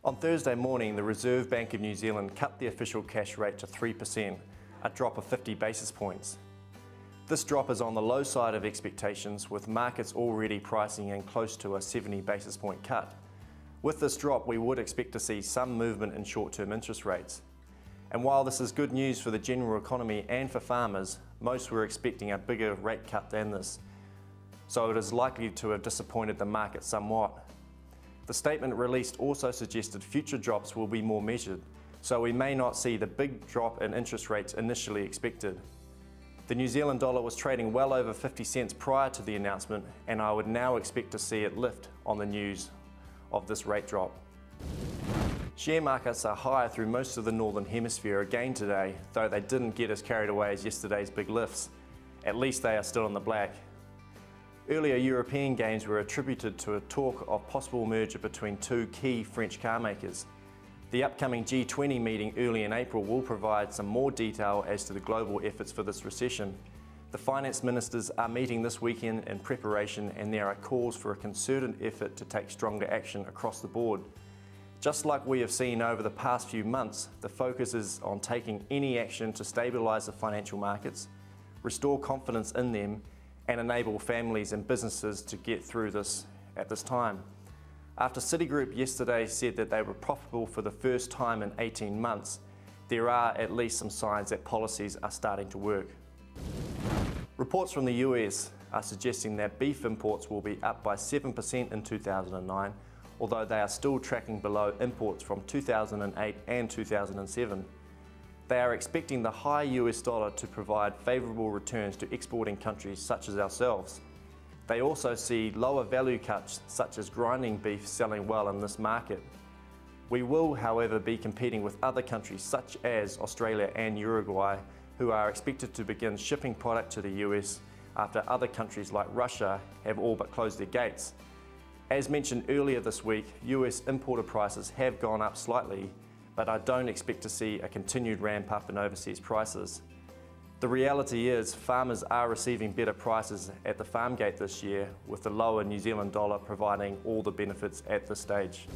On Thursday morning, the Reserve Bank of New Zealand cut the official cash rate to 3%, a drop of 50 basis points. This drop is on the low side of expectations, with markets already pricing in close to a 70 basis point cut. With this drop, we would expect to see some movement in short-term interest rates. And while this is good news for the general economy and for farmers, most were expecting a bigger rate cut than this, so it is likely to have disappointed the market somewhat. The statement released also suggested future drops will be more measured, so we may not see the big drop in interest rates initially expected. The New Zealand dollar was trading well over 50 cents prior to the announcement, and I would now expect to see it lift on the news of this rate drop. Share markets are higher through most of the Northern Hemisphere again today, though they didn't get as carried away as yesterday's big lifts. At least they are still in the black. Earlier European gains were attributed to a talk of possible merger between two key French car makers. The upcoming G20 meeting early in April will provide some more detail as to the global efforts for this recession. The finance ministers are meeting this weekend in preparation, and there are calls for a concerted effort to take stronger action across the board. Just like we have seen over the past few months, the focus is on taking any action to stabilise the financial markets, restore confidence in them, and enable families and businesses to get through this at this time. After Citigroup yesterday said that they were profitable for the first time in 18 months, there are at least some signs that policies are starting to work. Reports from the US are suggesting that beef imports will be up by 7% in 2009, although they are still tracking below imports from 2008 and 2007. They are expecting the high US dollar to provide favourable returns to exporting countries such as ourselves. They also see lower value cuts such as grinding beef selling well in this market. We will, however, be competing with other countries such as Australia and Uruguay, who are expected to begin shipping product to the US after other countries like Russia have all but closed their gates. As mentioned earlier this week, US importer prices have gone up slightly, but I don't expect to see a continued ramp up in overseas prices. The reality is farmers are receiving better prices at the farm gate this year, with the lower New Zealand dollar providing all the benefits at this stage.